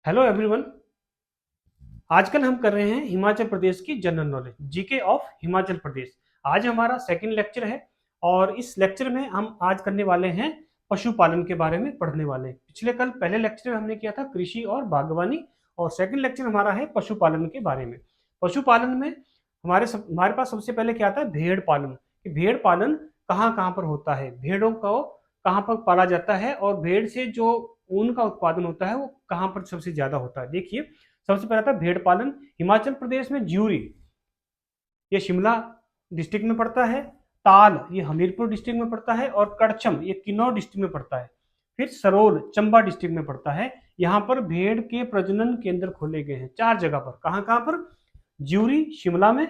Hello everyone. आजकल हम कर रहे हैं हिमाचल प्रदेश की general knowledge GK of Himachal Pradesh. आज हमारा सेकंड लेक्चर है और इस लेक्चर में हम आज करने वाले हैं पशुपालन के बारे में पढ़ने वाले हैं। पहले लेक्चर में हमने किया था कृषि और बागवानी और सेकंड लेक्चर हमारा है पशुपालन के बारे में। पशुपालन में हमारे पास सबसे पहले क्या आता है, भेड़ पालन। कि भेड़ पालन कहाँ कहाँ पर होता है, भेड़ों को कहाँ पर पाला जाता है और भेड़ से जो ऊन का उत्पादन होता है वो कहाँ पर सबसे ज्यादा होता है। देखिए, सबसे पहला था भेड़ पालन। हिमाचल प्रदेश में ज्यूरी, ये शिमला डिस्ट्रिक्ट में पड़ता है। ताल, ये हमीरपुर डिस्ट्रिक्ट में पड़ता है। और कड़छम, ये किन्नौर डिस्ट्रिक्ट में पड़ता है। फिर सरोल चंबा डिस्ट्रिक्ट में पड़ता है। यहाँ पर भेड़ के प्रजनन केंद्र खोले गए हैं 4 जगह पर। कहाँ कहाँ पर? ज्यूरी शिमला में,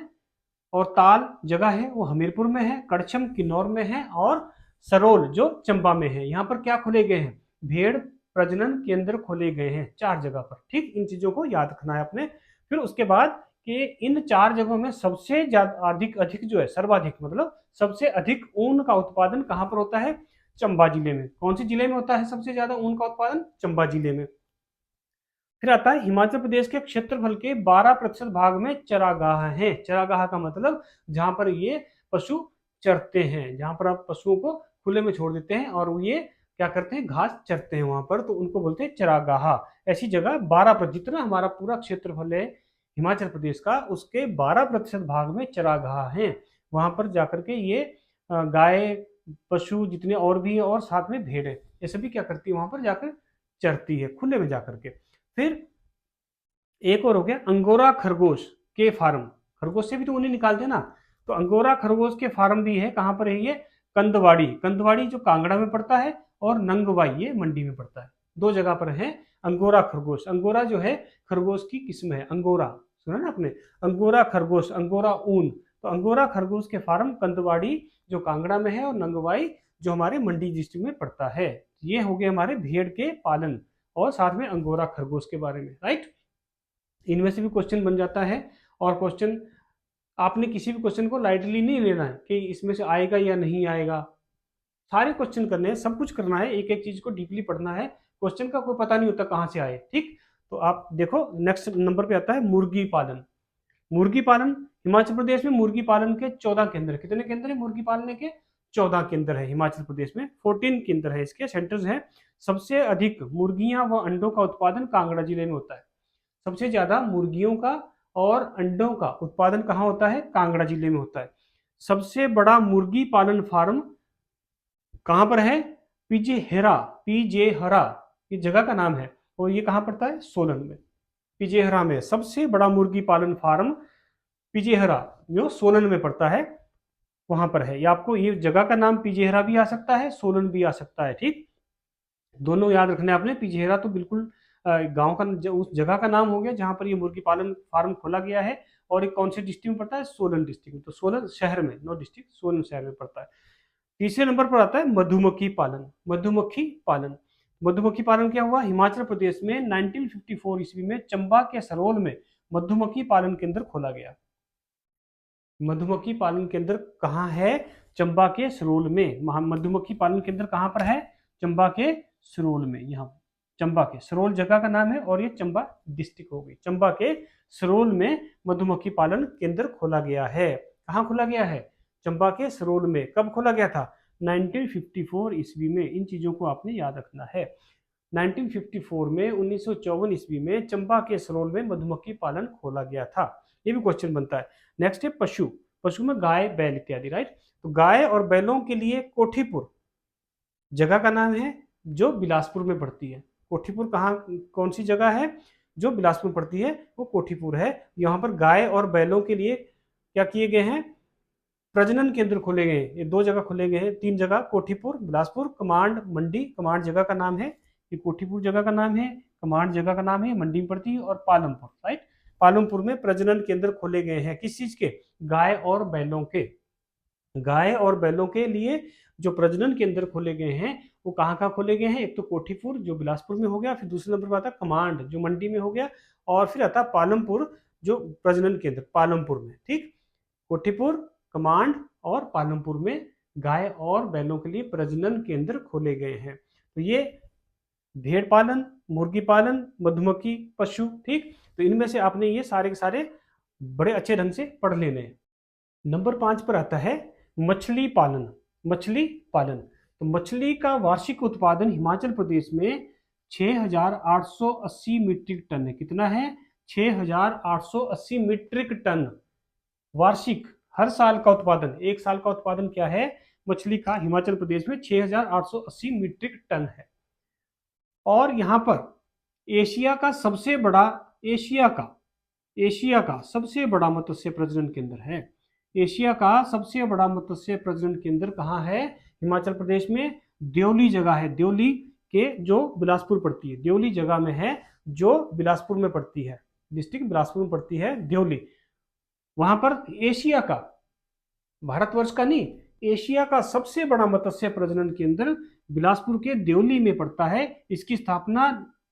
और ताल जगह है वो हमीरपुर में है, कड़छम किन्नौर में है, और सरोल जो चंबा में है। यहाँ पर क्या खोले गए हैं? भेड़ प्रजनन केंद्र खोले गए हैं 4 जगह पर। ठीक, इन चीजों को याद रखना है अपने। फिर उसके बाद कि इन 4 जगहों में सबसे ज्यादा अधिक अधिक जो है, सर्वाधिक मतलब सबसे अधिक ऊन का उत्पादन कहाँ पर होता है? चंबा जिले में। कौन सी जिले में होता है सबसे ज्यादा ऊन का उत्पादन? चंबा जिले में। फिर आता है हिमाचल प्रदेश के क्षेत्रफल के 12% भाग में चरागाह हैं। चरागाह का मतलब जहां पर ये पशु चरते हैं, जहां पर आप पशुओं को खुले में छोड़ देते हैं और ये क्या करते हैं, घास चरते हैं वहां पर, तो उनको बोलते हैं चरागाह। ऐसी जगह 12%, जितना हमारा पूरा क्षेत्रफल है हिमाचल प्रदेश का, उसके 12% भाग में चरागाह हैं। वहां पर जाकर के ये गाय पशु जितने और भी है और साथ में भेड़ है, ये सभी क्या करती है, वहां पर जाकर चरती है खुले में जाकर के। फिर एक और हो गया अंगोरा खरगोश के फार्म। खरगोश से भी तो उन्हें निकालते हैं ना, तो अंगोरा खरगोश के फार्म भी है। कहाँ पर है ये? कंदवाड़ी। कंदवाड़ी जो कांगड़ा में पड़ता है, और नंगवाई ये मंडी में पड़ता है। 2 जगह पर है अंगोरा खरगोश। अंगोरा जो है खरगोश की किस्म है, अंगोरा सुना ना आपने, अंगोरा खरगोश, अंगोरा ऊन। तो अंगोरा खरगोश के फार्म कंदवाड़ी जो कांगड़ा में है, और नंगवाई जो हमारे मंडी डिस्ट्रिक्ट में पड़ता है। ये हो गए हमारे भेड़ के पालन और साथ में अंगोरा खरगोश के बारे में, राइट। इनमें से भी क्वेश्चन बन जाता है। और क्वेश्चन, आपने किसी भी क्वेश्चन को लाइटली नहीं लेना है कि इसमें से आएगा या नहीं आएगा। सारे क्वेश्चन करने हैं, सब कुछ करना है, एक एक चीज को डीपली पढ़ना है। क्वेश्चन का कोई पता नहीं होता कहाँ से आए, ठीक। तो आप देखो नेक्स्ट नंबर पे आता है मुर्गी पालन। मुर्गी पालन, हिमाचल प्रदेश में मुर्गी पालन के 14 केंद्र। कितने केंद्र है मुर्गी पालने के? 14 केंद्र है हिमाचल प्रदेश में। 14 केंद्र है, इसके सेंटर्स हैं। सबसे अधिक मुर्गियां व अंडों का उत्पादन कांगड़ा जिले में होता है। सबसे ज्यादा मुर्गियों का और अंडों का उत्पादन कहाँ होता है? कांगड़ा जिले में होता है। सबसे बड़ा मुर्गी पालन फार्म कहाँ पर है? पिजेहरा। पिजेहरा ये जगह का नाम है, और ये कहाँ पड़ता है? सोलन में। पिजेहरा में सबसे बड़ा मुर्गी पालन फार्म पिजेहरा, जो सोलन में पड़ता है, वहां पर है। ये आपको ये जगह का नाम पिजेहरा भी आ सकता है, सोलन भी आ सकता है, ठीक। दोनों याद रखने आपने। पिछेरा तो बिल्कुल गांव का उस जगह का नाम हो गया जहां पर ये मुर्गी पालन फार्म खोला गया है। और एक कौन से डिस्ट्रिक्ट में पड़ता है? सोलन डिस्ट्रिक्ट में। तो सोलन शहर में, नो डिस्ट्रिक्ट, सोलन शहर में पड़ता है। तीसरे नंबर पर आता है मधुमक्खी पालन। मधुमक्खी पालन, मधुमक्खी पालन क्या हुआ? हिमाचल प्रदेश में 1954 ईस्वी में चंबा के सरोल में मधुमक्खी पालन केंद्र खोला गया। मधुमक्खी पालन केंद्र कहाँ है? चंबा के सरोल में। मधुमक्खी पालन केंद्र कहाँ पर है? चंबा के सरोल में। यहाँ चंबा के सरोल जगह का नाम है, और ये चंबा डिस्ट्रिक्ट हो गई। चंबा के सरोल में मधुमक्खी पालन केंद्र खोला गया है। कहाँ खोला गया है? चंबा के सरोल में। कब खोला गया था? 1954 ईस्वी में। इन चीजों को आपने याद रखना है। 1954 में, 1954 ईस्वी में चंबा के सरोल में मधुमक्खी पालन खोला गया था। ये भी क्वेश्चन बनता है। नेक्स्ट है पशु। पशु में गाय बैल इत्यादि, राइट। तो गाय और बैलों के लिए कोठीपुर जगह का नाम है, जो बिलासपुर में पड़ती है। कोठीपुर कहाँ, कौन सी जगह है जो बिलासपुर पड़ती है? वो कोठीपुर है। यहाँ पर गाय और बैलों के लिए क्या किए गए हैं? प्रजनन केंद्र खोले गए हैं। ये 2 जगह खोले गए हैं, 3 जगह, कोठीपुर, बिलासपुर। कमांड मंडी, कमांड जगह का नाम है, ये कोठीपुर जगह का नाम है, कमांड जगह का नाम है, मंडी में पड़ती है। और पालमपुर, राइट। पालमपुर में प्रजनन केंद्र खोले गए हैं। किस चीज के? गाय और बैलों के। गाय और बैलों के लिए जो प्रजनन केंद्र खोले गए हैं वो कहाँ कहाँ खोले गए हैं? एक तो कोठीपुर जो बिलासपुर में हो गया, फिर दूसरे नंबर पर आता है कमांड जो मंडी में हो गया, और फिर आता है पालमपुर जो प्रजनन केंद्र पालमपुर में, ठीक। कोठीपुर, कमांड और पालमपुर में गाय और बैलों के लिए प्रजनन केंद्र खोले गए हैं। तो ये भेड़ पालन, मुर्गी पालन, मधुमक्खी, पशु। ठीक, तो इनमें से आपने ये सारे के सारे बड़े अच्छे ढंग से पढ़ लेने हैं। नंबर 5 पर आता है मछली पालन। मछली पालन, तो मछली का वार्षिक उत्पादन हिमाचल प्रदेश में 6,880 मीट्रिक टन है। कितना है? 6,880 मीट्रिक टन वार्षिक, हर साल का उत्पादन। एक साल का उत्पादन क्या है मछली का हिमाचल प्रदेश में? 6,880 मीट्रिक टन है। और यहाँ पर एशिया का सबसे बड़ा, एशिया का सबसे बड़ा मत्स्य प्रजनन केंद्र है। एशिया का सबसे बड़ा मत्स्य प्रजनन केंद्र कहाँ है? हिमाचल प्रदेश में देवली जगह है। देवली के जो बिलासपुर पड़ती है, देवली जगह में है जो बिलासपुर में पड़ती है, डिस्ट्रिक्ट बिलासपुर में पड़ती है देवली। वहां पर एशिया का, भारतवर्ष का नहीं, एशिया का सबसे बड़ा मत्स्य प्रजनन केंद्र बिलासपुर के देवली में पड़ता है। इसकी स्थापना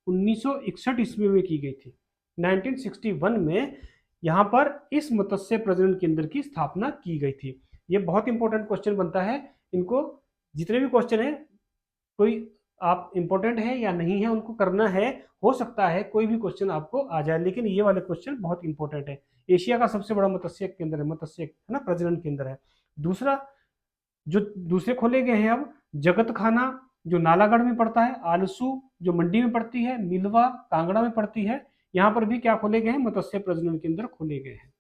1961 ईस्वी में की गई थी। 1961 में यहाँ पर इस मत्स्य प्रजनन केंद्र की स्थापना की गई थी। ये बहुत इंपॉर्टेंट क्वेश्चन बनता है। इनको जितने भी क्वेश्चन है, कोई आप इंपॉर्टेंट है या नहीं है उनको करना है। हो सकता है कोई भी क्वेश्चन आपको आ जाए, लेकिन ये वाले क्वेश्चन बहुत इंपॉर्टेंट है। एशिया का सबसे बड़ा मत्स्य केंद्र है, मत्स्य है ना, प्रजनन केंद्र है। दूसरा जो दूसरे खोले गए हैं अब, जगत खाना जो नालागढ़ में पड़ता है, आलसू जो मंडी में पड़ती है, मिलवा कांगड़ा में पड़ती है। यहाँ पर भी क्या खोले गए हैं? मत्स्य प्रजनन केंद्र खोले गए हैं।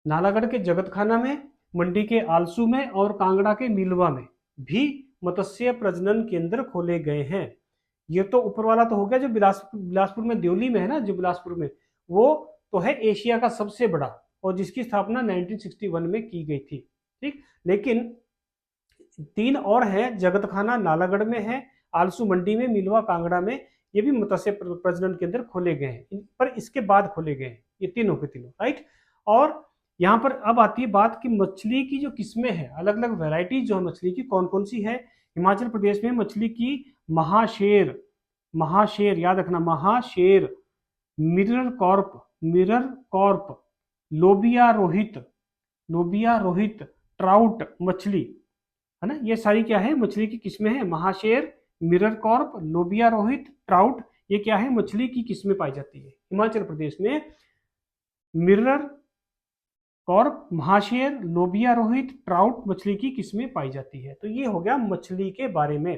नालागढ़ के जगत खाना में, मंडी के आलसू में और कांगड़ा के मिलवा में भी मत्स्य प्रजनन केंद्र खोले गए हैं। ये तो ऊपर वाला तो हो गया जो बिलासपुर में देवली में है ना, जो बिलासपुर में, वो तो है एशिया का सबसे बड़ा और जिसकी स्थापना 1961 में की गई थी। ठीक, लेकिन 3 और हैं, जगत खाना नालागढ़ में है, आलसू मंडी में, मिलवा कांगड़ा में। ये भी मत्स्य प्रजनन केंद्र खोले गए हैं, पर इसके बाद खोले गए हैं ये तीनों के तीनों, राइट। और यहाँ पर अब आती है बात कि मछली की जो किस्में हैं, अलग अलग वैरायटी जो है मछली की, कौन कौन सी है। हिमाचल प्रदेश में मछली की महाशेर, महाशेर याद रखना, महाशेर, मिरर कॉर्प, लोबिया रोहित, लोबिया रोहित, ट्राउट मछली, है ना। ये सारी क्या है मछली की किस्में हैं। महाशेर, मिरर कॉर्प, लोबिया रोहित, ट्राउट, ये क्या है मछली की किस्में पाई जाती है हिमाचल प्रदेश में। मिरर कॉर्प, महाशेर, लोबिया रोहित, ट्राउट मछली की किस्में पाई जाती है। तो ये हो गया मछली के बारे में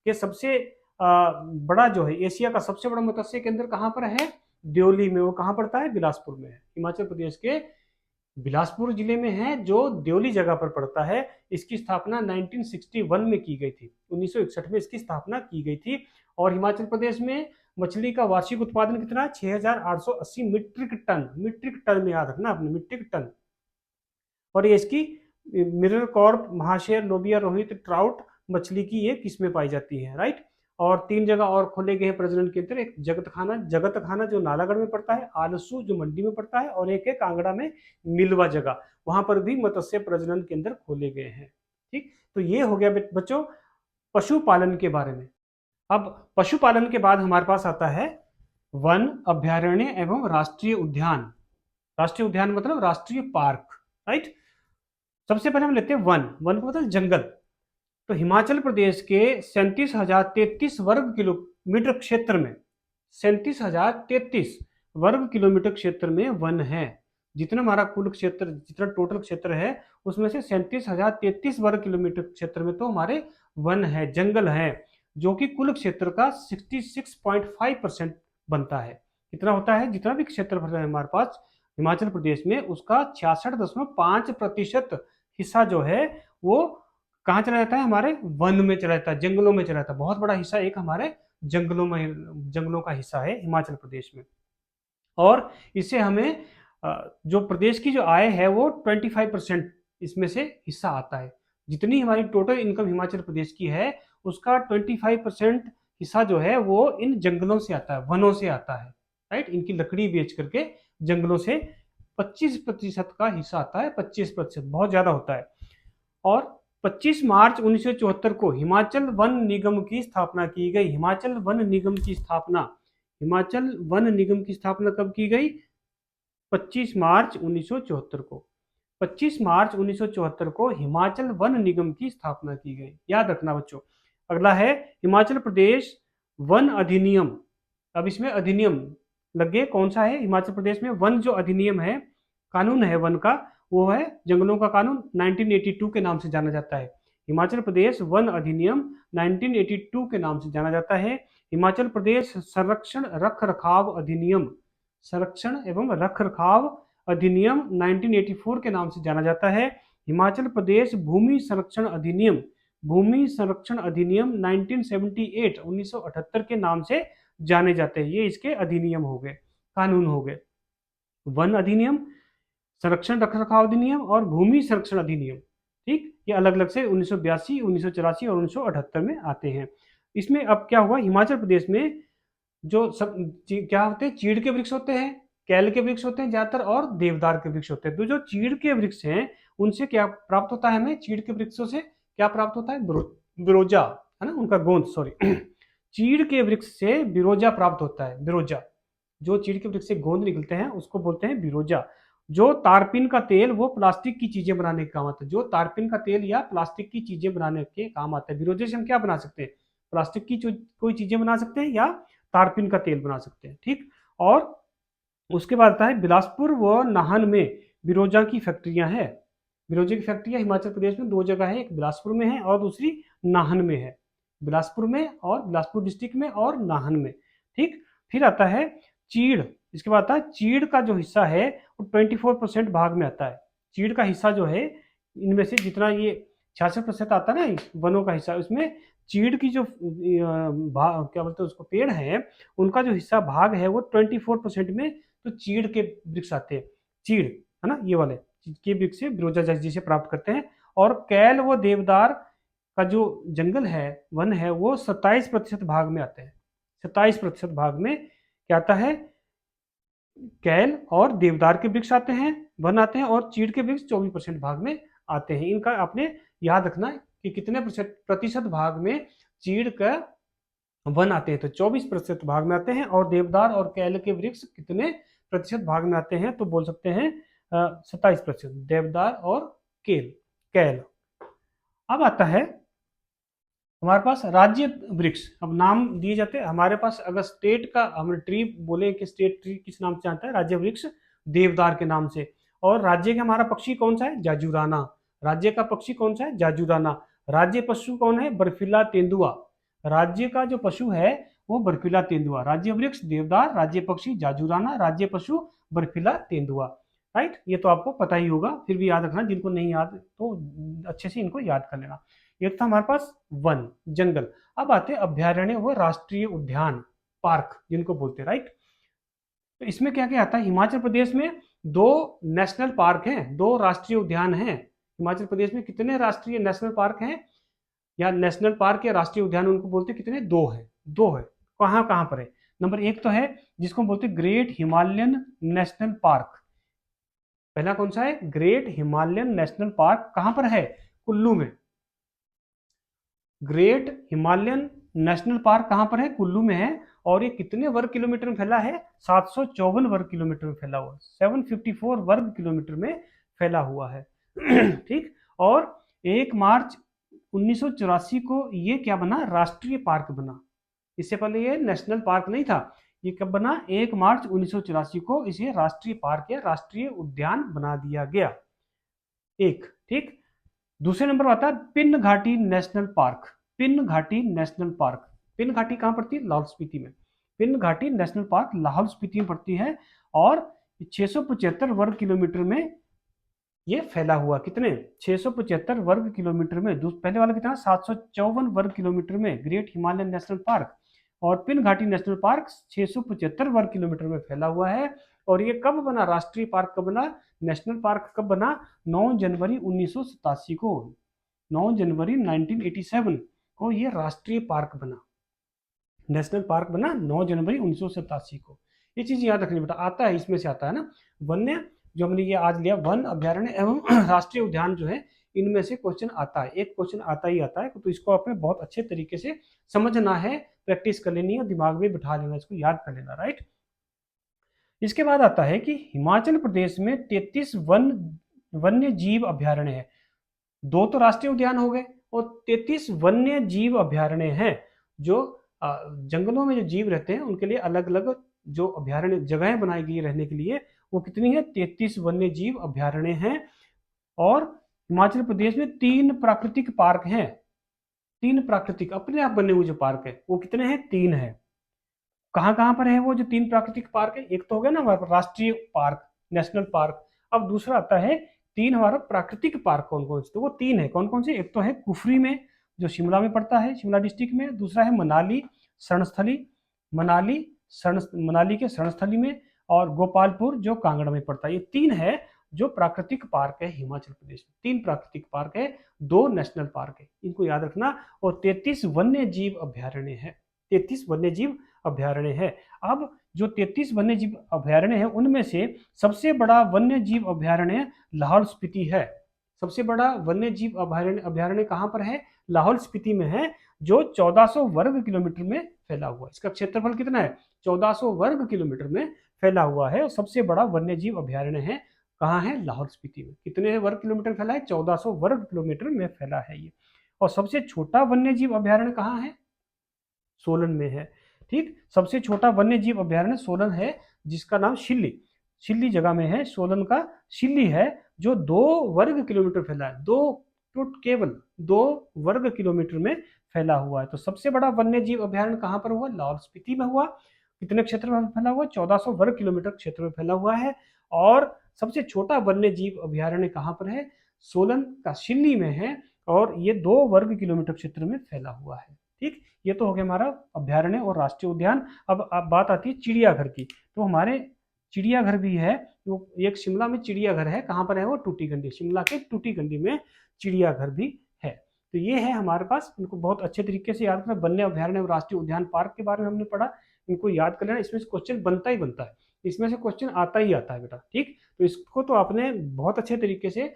कि सबसे बड़ा जो है, एशिया का सबसे बड़ा मत्स्य केंद्र कहाँ पर है? देवली में। वो कहाँ पड़ता है? बिलासपुर में है। हिमाचल प्रदेश के बिलासपुर जिले में है, जो देवली जगह पर पड़ता है। इसकी स्थापना 1961 में की गई थी, 1961 में इसकी स्थापना की गई थी। और हिमाचल प्रदेश में मछली का वार्षिक उत्पादन कितना है? 6,880 मीट्रिक टन। मीट्रिक टन में याद रखना आपने, मीट्रिक टन। और ये इसकी मिरर कॉर्प, महाशेर, लोबिया रोहित, ट्राउट मछली की ये किस्में पाई जाती हैं, राइट। और 3 जगह और खोले गए हैं प्रजनन केंद्र। एक जगत खाना जो नालागढ़ में पड़ता है, आलसू जो मंडी में पड़ता है, और एक है कांगड़ा में मिलवा जगह, वहां पर भी मत्स्य प्रजनन केंद्र खोले गए हैं। ठीक, तो ये हो गया बच्चों पशुपालन के बारे में। अब पशुपालन के बाद हमारे पास आता है वन, अभ्यारण्य एवं राष्ट्रीय उद्यान। राष्ट्रीय उद्यान मतलब राष्ट्रीय पार्क, राइट। सबसे पहले हम लेते हैं वन। वन को मतलब जंगल। तो हिमाचल प्रदेश के 37,033 वर्ग किलोमीटर क्षेत्र में, 37,033 वर्ग किलोमीटर क्षेत्र में वन है। जितना हमारा कुल क्षेत्र, जितना टोटल क्षेत्र है, उसमें से 37,033 वर्ग किलोमीटर क्षेत्र में तो हमारे वन है, जंगल है, जो कि कुल क्षेत्र का 66.5% बनता है। कितना होता है? जितना भी क्षेत्रफल है हमारे पास हिमाचल प्रदेश में, उसका 66.5% हिस्सा जो है वो कहाँ चला जाता है? हमारे वन में चला जाता है, जंगलों में चला जाता है। बहुत बड़ा हिस्सा एक हमारे जंगलों का हिस्सा है हिमाचल प्रदेश में। और इससे हमें जो प्रदेश की जो आय है वो 25% इसमें से हिस्सा आता है। जितनी हमारी टोटल इनकम हिमाचल प्रदेश की है, उसका 25% हिस्सा जो है वो इन जंगलों से आता है, वनों से आता है, राइट। इनकी लकड़ी बेच करके जंगलों से 25% का हिस्सा आता है। 25% बहुत ज्यादा होता है। और 25 मार्च 1974 को हिमाचल वन निगम की स्थापना की गई। हिमाचल वन निगम की स्थापना कब की गई? 25 मार्च 1974 को। 25 मार्च 1974 को हिमाचल वन निगम की स्थापना की गई। याद रखना बच्चों। अगला है हिमाचल प्रदेश वन अधिनियम, अब इसमें अधिनियम लग गए, कौन सा है हिमाचल प्रदेश में वन जो अधिनियम है, कानून है वन का, वो है जंगलों का कानून, 1982 के नाम से जाना जाता है। हिमाचल प्रदेश वन अधिनियम 1982 के नाम से जाना जाता है। हिमाचल प्रदेश संरक्षण रख रखाव अधिनियम, संरक्षण एवं रख रखाव अधिनियम 1984 के नाम से जाना जाता है। हिमाचल प्रदेश भूमि संरक्षण अधिनियम, भूमि संरक्षण अधिनियम 1978 1978 के नाम से जाने जाते हैं। ये इसके अधिनियम हो गए, कानून हो गए। वन अधिनियम, संरक्षण रख रखाव अधिनियम और भूमि संरक्षण अधिनियम, ठीक, ये अलग अलग से 1982 1984 और 1978 में आते हैं। इसमें अब क्या हुआ, हिमाचल प्रदेश में जो सब क्या होते हैं, चीड़ के वृक्ष होते हैं, कैल के वृक्ष होते हैं ज्यादातर, और देवदार के वृक्ष होते हैं। तो जो चीड़ के वृक्ष हैं उनसे क्या प्राप्त होता है हमें, चीड़ के वृक्षों से क्या प्राप्त होता है, बिरोजा, है ना, उनका गोंद, सॉरी चीड़ के वृक्ष से बिरोजा प्राप्त होता है, बिरोजा, जो चीड़ के वृक्ष से गोंद निकलते हैं उसको बोलते हैं बिरोजा। जो तारपीन का तेल वो प्लास्टिक की चीजें बनाने के काम आता है, जो तारपीन का तेल या प्लास्टिक की चीजें बनाने के काम आता है। बिरोजे से हम क्या बना सकते हैं, प्लास्टिक की कोई चीजें बना सकते हैं या तारपीन का तेल बना सकते हैं, ठीक। और उसके बाद आता है बिलासपुर व नाहन में बिरोजा की फैक्ट्रियां हैं। बिरोजे की फैक्ट्रियां हिमाचल प्रदेश में दो जगह है, एक बिलासपुर में है और दूसरी नाहन में है। बिलासपुर में और बिलासपुर डिस्ट्रिक्ट में और नाहन में, ठीक। फिर आता है चीड़, इसके बाद आता है चीड़ का जो हिस्सा है वो 24% भाग में आता है। चीड़ का हिस्सा जो है इनमें से जितना ये 66% आता है ना वनों का हिस्सा, उसमें चीड़ की जो क्या बोलते हैं उसको, पेड़ है, उनका जो हिस्सा भाग है वो 24% में तो चीड़ के वृक्ष आते हैं। चीड़, है ना, ये वाले के वृक्ष से बिरोजा जिसे प्राप्त करते हैं। और कैल व देवदार का जो जंगल है, वन है, वो 27% भाग में आते हैं। 27% भाग में क्या आता है, कैल और देवदार के वृक्ष आते हैं, वन आते हैं, और चीड़ के वृक्ष 24% भाग में आते हैं। इनका आपने याद रखना है कि कितने प्रतिशत भाग में चीड़ का वन आते हैं, तो 24% भाग में आते हैं। और देवदार और कैल के वृक्ष कितने प्रतिशत भाग में आते हैं, तो बोल सकते हैं 27%, देवदार और कैल। अब आता है हमारे पास राज्य वृक्ष, अब नाम दिए जाते हैं हमारे पास। अगर स्टेट का हम ट्री बोले कि स्टेट ट्री किस नाम से आता है, राज्य वृक्ष देवदार के नाम से। और राज्य का हमारा पक्षी कौन सा है, जाजूराना। राज्य का पक्षी कौन सा है, जाजूराना। राज्य पशु कौन है, बर्फीला तेंदुआ। राज्य का जो पशु है वो बर्फीला तेंदुआ। राज्य वृक्ष देवदार, राज्य पक्षी जाजूराना, राज्य पशु बर्फीला तेंदुआ। राइट, ये तो आपको पता ही होगा, फिर भी याद रखना, जिनको नहीं याद तो अच्छे से इनको याद कर लेना। ये था हमारे पास वन, जंगल। अब आते हैं अभ्यारण्य व राष्ट्रीय उद्यान, पार्क जिनको बोलते हैं, राइट। तो इसमें क्या क्या आता है, हिमाचल प्रदेश में 2 नेशनल पार्क हैं, 2 राष्ट्रीय उद्यान हैं। हिमाचल प्रदेश में कितने राष्ट्रीय नेशनल पार्क हैं, या नेशनल पार्क या राष्ट्रीय उद्यान उनको बोलते हैं, कितने, 2 है, 2 है। कहाँ कहाँ पर है, नंबर 1 तो है जिसको बोलते हैं ग्रेट हिमालयन नेशनल पार्क। पहला कौन सा है, ग्रेट हिमालयन नेशनल पार्क, कहां पर है, कुल्लू में। ग्रेट हिमालयन नेशनल पार्क कहां पर है, कुल्लू में है। और ये कितने वर्ग किलोमीटर में फैला है, 754 वर्ग किलोमीटर में फैला हुआ, 754 वर्ग किलोमीटर में फैला हुआ है ठीक। और 1 मार्च 1984 को ये क्या बना, राष्ट्रीय पार्क बना। इससे पहले ये नेशनल पार्क नहीं था, ये कब बना, 1 मार्च 1984 को इसे राष्ट्रीय पार्क या राष्ट्रीय उद्यान बना दिया गया, एक, ठीक। दूसरे नंबर पर आता है पिन घाटी नेशनल पार्क। पिन घाटी नेशनल पार्क, पिन घाटी कहां पड़ती है, लाहौल स्पीति में। पिन घाटी नेशनल पार्क लाहौल स्पीति में पड़ती है और 675 वर्ग किलोमीटर में ये फैला हुआ, कितने, 675 वर्ग किलोमीटर में। पहले वाला कितना, 754 वर्ग किलोमीटर में ग्रेट हिमालयन नेशनल पार्क। और पिन घाटी नेशनल पार्क 675 वर्ग किलोमीटर में फैला हुआ है। और ये कब बना, राष्ट्रीय पार्क कब बना, नेशनल पार्क कब बना, 9 जनवरी 1987 को, 9 जनवरी 1987 को ये राष्ट्रीय पार्क बना, नेशनल पार्क बना 9 जनवरी 1987 को। ये चीज याद रखनी बेटा, आता है इसमें से आता है ना, वन्य जो हमने ये आज लिया, वन अभ्यारण्य एवं राष्ट्रीय उद्यान जो है, इनमें से क्वेश्चन आता है, एक क्वेश्चन आता ही आता है। तो इसको आपने बहुत अच्छे तरीके से समझना है, प्रैक्टिस कर लेनी है, दिमाग में बिठा लेना, इसको याद कर लेना, राइट। इसके बाद आता है कि हिमाचल प्रदेश में 33 वन्य जीव अभ्यारण्य है। 2 तो राष्ट्रीय उद्यान हो गए और 33 वन्य जीव अभ्यारण्य हैं जो जंगलों में जो जीव रहते हैं उनके लिए अलग अलग जो अभ्यारण्य जगहें बनाई गई रहने के लिए, वो कितनी है, 33 वन्य जीव अभ्यारण्य हैं। और हिमाचल प्रदेश में 3 प्राकृतिक पार्क हैं। 3 प्राकृतिक अपने आप बने हुए जो पार्क है वो कितने हैं, 3 है। कहाँ कहाँ पर है वो जो 3 प्राकृतिक पार्क है? एक तो हो गया ना हमारा राष्ट्रीय पार्क, नेशनल पार्क। अब दूसरा आता है 3 हमारा प्राकृतिक पार्क कौन कौन से, तो वो 3 है। कौन कौन से? एक तो है कुफरी में जो शिमला में पड़ता है, शिमला डिस्ट्रिक्ट में। दूसरा है मनाली शरणस्थली, मनाली मनाली के शरणस्थली में। और गोपालपुर जो कांगड़ा में पड़ता है। ये 3 है जो प्राकृतिक पार्क है हिमाचल प्रदेश में। 3 प्राकृतिक पार्क है, 2 नेशनल पार्क है, इनको याद रखना। और 33 वन्य जीव अभ्यारण्य है, 33 वन्य जीव अभ्यारण्य है। अब जो 33 वन्य जीव अभ्यारण्य है उनमें से सबसे बड़ा वन्य जीव अभ्यारण्य लाहौल स्पीति है। सबसे बड़ा वन्य जीव अभ्यारण्य कहाँ पर है? लाहौल स्पीति में है, जो 1400 वर्ग किलोमीटर में फैला हुआ है। इसका क्षेत्रफल कितना है? 1400 वर्ग किलोमीटर में फैला हुआ है। और सबसे बड़ा वन्य जीव अभ्यारण्य है कहाँ है? लाहौल स्पीति में। कितने वर्ग किलोमीटर फैला है? 1400 वर्ग किलोमीटर में फैला है ये। और सबसे छोटा वन्य जीव अभ्यारण्य कहाँ है? सोलन में है। ठीक, सबसे छोटा वन्य जीव अभ्यारण्य सोलन है, जिसका नाम शिल्ली, शिल्ली जगह में है। सोलन का शिल्ली है, जो 2 वर्ग किलोमीटर फैला है। केवल 2 वर्ग किलोमीटर में फैला हुआ है। तो सबसे बड़ा वन्य जीव अभ्यारण्य कहाँ पर हुआ? लाहौल स्पीति में हुआ। कितने क्षेत्र में फैला हुआ? 1400 वर्ग किलोमीटर क्षेत्र में फैला हुआ है। और सबसे छोटा वन्य जीव अभ्यारण्य कहाँ पर है? सोलन का शिल्ली में है, और ये 2 वर्ग किलोमीटर क्षेत्र में फैला हुआ है। ठीक, ये तो हो गया हमारा अभ्यारण्य और राष्ट्रीय उद्यान। अब बात आती है चिड़ियाघर की। तो हमारे चिड़ियाघर भी है, वो एक शिमला में चिड़ियाघर है। कहाँ पर है वो? टूटीकंडी, शिमला के टूटीकंडी में चिड़ियाघर भी है। तो ये है हमारे पास, इनको बहुत अच्छे तरीके से याद करना। वन्य अभ्यारण्य और राष्ट्रीय उद्यान पार्क के बारे में हमने पढ़ा, इनको याद कर लेना। इसमें से क्वेश्चन बनता ही बनता है, इसमें से क्वेश्चन आता ही आता है बेटा। ठीक, तो इसको तो आपने बहुत अच्छे तरीके से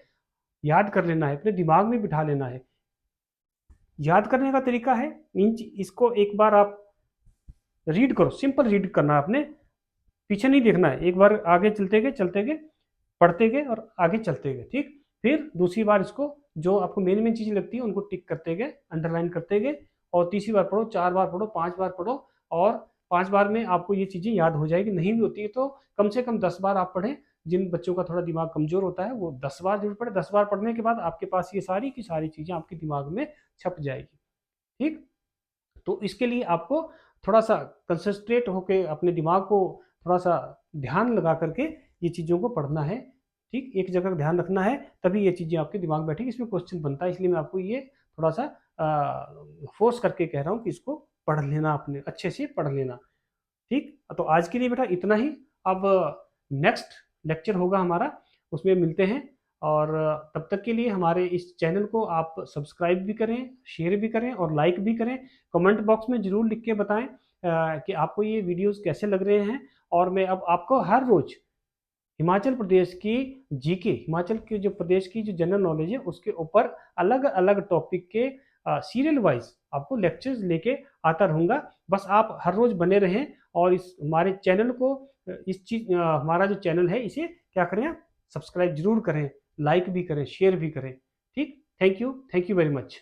याद कर लेना है, अपने दिमाग में बिठा लेना है। याद करने का तरीका है, इसको एक बार आप रीड करो, सिंपल रीड करना है आपने, पीछे नहीं देखना है। एक बार आगे चलते गए पढ़ते गए और आगे चलते गए। ठीक, फिर दूसरी बार इसको जो आपको मेन मेन चीजें लगती है उनको टिक करते गए, अंडरलाइन करते गए। और तीसरी बार पढ़ो, 4 बार पढ़ो, 5 बार पढ़ो। और 5 बार में आपको ये चीजें याद हो जाएगी। नहीं भी होती है तो कम से कम 10 बार आप पढ़ें। जिन बच्चों का थोड़ा दिमाग कमजोर होता है वो 10 बार जरूर पढ़े। 10 बार पढ़ने के बाद आपके पास ये सारी की सारी चीजें आपके दिमाग में छप जाएगी। ठीक, तो इसके लिए आपको थोड़ा सा कंसंट्रेट होके अपने दिमाग को थोड़ा सा ध्यान लगा करके ये चीज़ों को पढ़ना है। ठीक, एक जगह ध्यान रखना है, तभी ये चीज़ें आपके दिमाग में बैठेगी। इसमें क्वेश्चन बनता है, इसलिए मैं आपको ये थोड़ा सा फोर्स करके कह रहा हूँ कि इसको पढ़ लेना, अपने अच्छे से पढ़ लेना। ठीक, तो आज के लिए बेटा इतना ही। अब नेक्स्ट लेक्चर होगा हमारा, उसमें मिलते हैं। और तब तक के लिए हमारे इस चैनल को आप सब्सक्राइब भी करें, शेयर भी करें और लाइक भी करें। कमेंट बॉक्स में ज़रूर लिख के बताएं कि आपको ये वीडियोस कैसे लग रहे हैं। और मैं अब आपको हर रोज़ हिमाचल प्रदेश की जीके, हिमाचल के जो प्रदेश की जो जनरल नॉलेज है उसके ऊपर अलग अलग टॉपिक के सीरियल वाइज आपको लेक्चर्स लेके आता रहूँगा। बस आप हर रोज़ बने रहें और इस हमारे चैनल को, हमारा जो चैनल है इसे क्या करें, सब्सक्राइब जरूर करें, लाइक भी करें, शेयर भी करें। ठीक, थैंक यू वेरी मच।